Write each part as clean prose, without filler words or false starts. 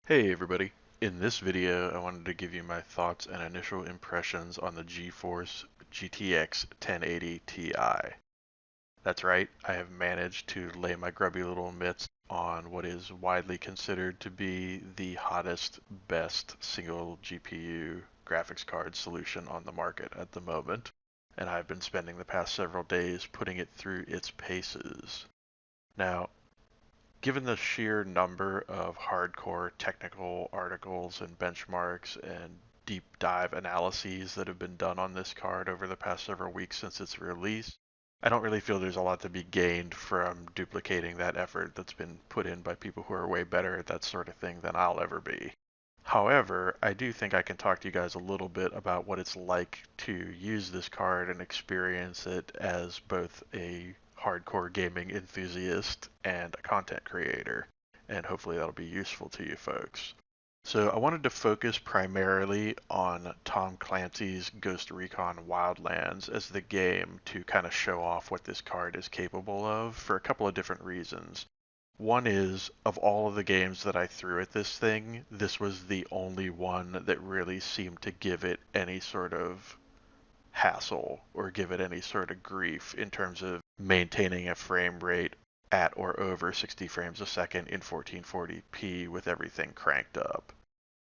Hey everybody. In this video, I wanted to give you my thoughts and initial impressions on the GeForce GTX 1080 Ti. That's right, I have managed to lay my grubby little mitts on what is widely considered to be the hottest, best single GPU graphics card solution on the market at the moment, and I've been spending the past several days putting it through its paces. Now, given the sheer number of hardcore technical articles and benchmarks and deep dive analyses that have been done on this card over the past several weeks since its release, I don't really feel there's a lot to be gained from duplicating that effort that's been put in by people who are way better at that sort of thing than I'll ever be. However, I do think I can talk to you guys a little bit about what it's like to use this card and experience it as both a hardcore gaming enthusiast and a content creator, and hopefully that'll be useful to you folks. So I wanted to focus primarily on Tom Clancy's Ghost Recon Wildlands as the game to kind of show off what this card is capable of for a couple of different reasons. One is, of all of the games that I threw at this thing, this was the only one that really seemed to give it any sort of hassle or give it any sort of grief in terms of maintaining a frame rate at or over 60 frames a second in 1440p with everything cranked up.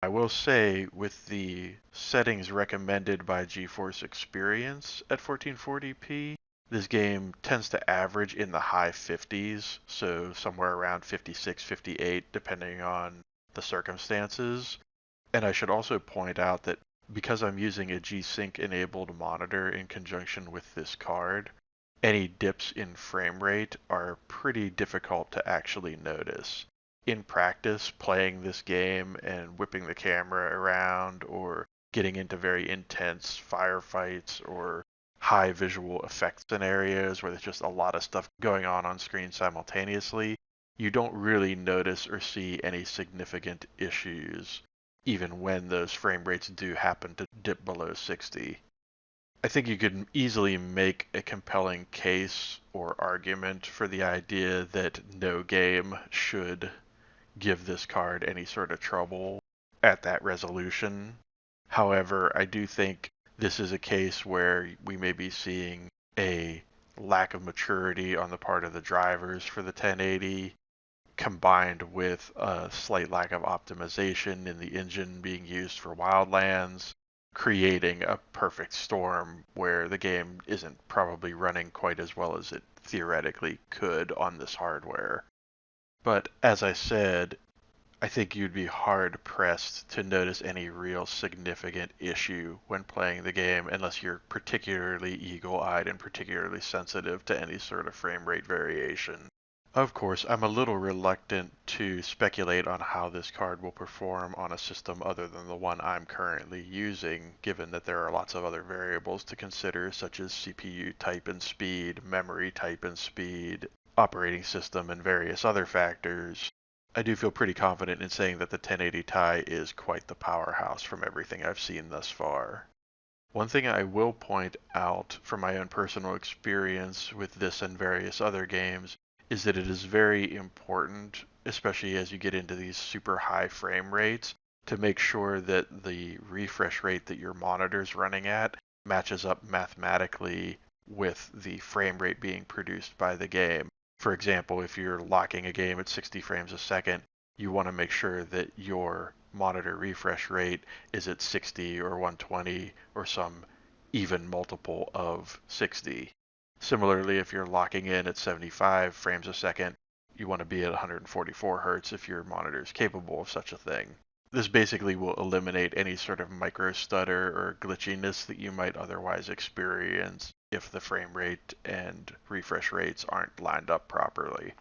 I will say, with the settings recommended by GeForce Experience at 1440p, this game tends to average in the high 50s, so somewhere around 56, 58, depending on the circumstances. And I should also point out that because I'm using a G-Sync enabled monitor in conjunction with this card, any dips in frame rate are pretty difficult to actually notice. In practice, playing this game and whipping the camera around or getting into very intense firefights or high visual effect scenarios where there's just a lot of stuff going on screen simultaneously, you don't really notice or see any significant issues, even when those frame rates do happen to dip below 60. I think you could easily make a compelling case or argument for the idea that no game should give this card any sort of trouble at that resolution. However, I do think this is a case where we may be seeing a lack of maturity on the part of the drivers for the 1080, combined with a slight lack of optimization in the engine being used for Wildlands, creating a perfect storm where the game isn't probably running quite as well as it theoretically could on this hardware. But as I said, I think you'd be hard pressed to notice any real significant issue when playing the game unless you're particularly eagle-eyed and particularly sensitive to any sort of frame rate variation. Of course, I'm a little reluctant to speculate on how this card will perform on a system other than the one I'm currently using, given that there are lots of other variables to consider, such as CPU type and speed, memory type and speed, operating system, and various other factors. I do feel pretty confident in saying that the 1080 Ti is quite the powerhouse from everything I've seen thus far. One thing I will point out from my own personal experience with this and various other games is that it is very important, especially as you get into these super high frame rates, to make sure that the refresh rate that your monitor's running at matches up mathematically with the frame rate being produced by the game. For example, if you're locking a game at 60 frames a second, you want to make sure that your monitor refresh rate is at 60 or 120 or some even multiple of 60. Similarly, if you're locking in at 75 frames a second, you want to be at 144 hertz if your monitor is capable of such a thing. This basically will eliminate any sort of micro stutter or glitchiness that you might otherwise experience if the frame rate and refresh rates aren't lined up properly.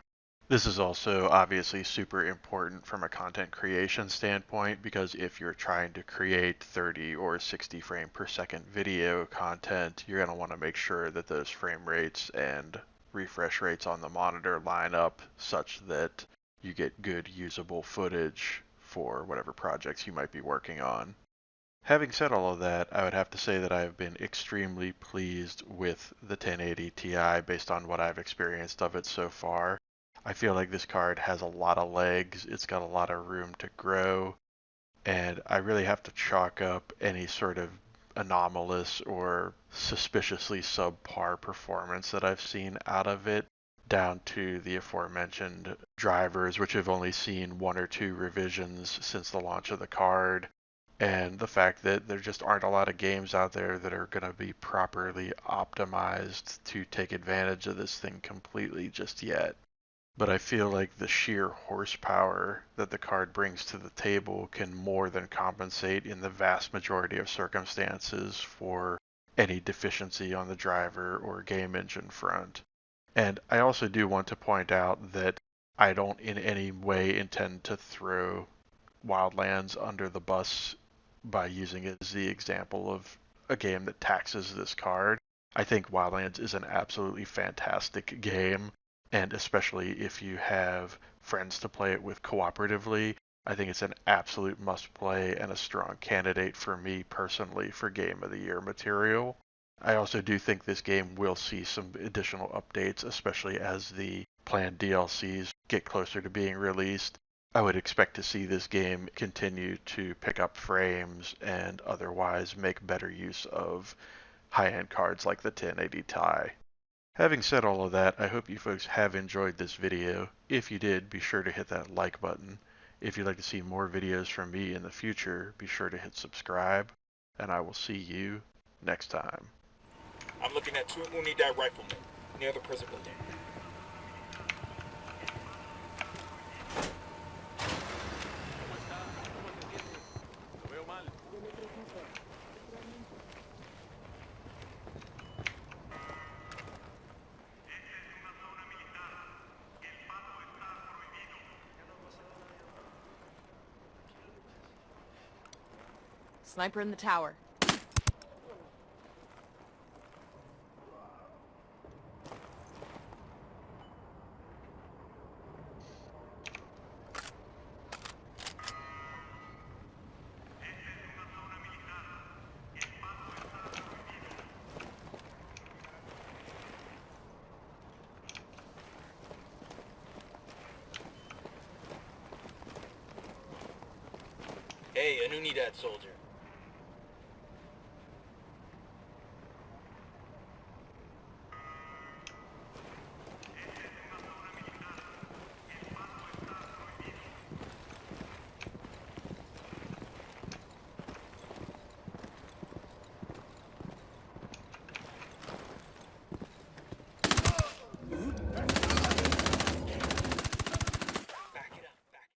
This is also obviously super important from a content creation standpoint because if you're trying to create 30 or 60 frame per second video content, you're going to want to make sure that those frame rates and refresh rates on the monitor line up such that you get good usable footage for whatever projects you might be working on. Having said all of that, I would have to say that I've been extremely pleased with the 1080 Ti based on what I've experienced of it so far. I feel like this card has a lot of legs, it's got a lot of room to grow, and I really have to chalk up any sort of anomalous or suspiciously subpar performance that I've seen out of it down to the aforementioned drivers, which have only seen one or two revisions since the launch of the card, and the fact that there just aren't a lot of games out there that are going to be properly optimized to take advantage of this thing completely just yet. But I feel like the sheer horsepower that the card brings to the table can more than compensate in the vast majority of circumstances for any deficiency on the driver or game engine front. And I also do want to point out that I don't in any way intend to throw Wildlands under the bus by using it as the example of a game that taxes this card. I think Wildlands is an absolutely fantastic game, and especially if you have friends to play it with cooperatively, I think it's an absolute must play and a strong candidate for me personally for Game of the Year material. I also do think this game will see some additional updates, especially as the planned DLCs get closer to being released. I would expect to see this game continue to pick up frames and otherwise make better use of high-end cards like the 1080 Ti. Having said all of that, I hope you folks have enjoyed this video. If you did, be sure to hit that like button. If you'd like to see more videos from me in the future, be sure to hit subscribe, and I will see you next time. I'm looking at 2 Unidad riflemen near the prison building. Sniper in the tower. Hey, an Unidad soldier.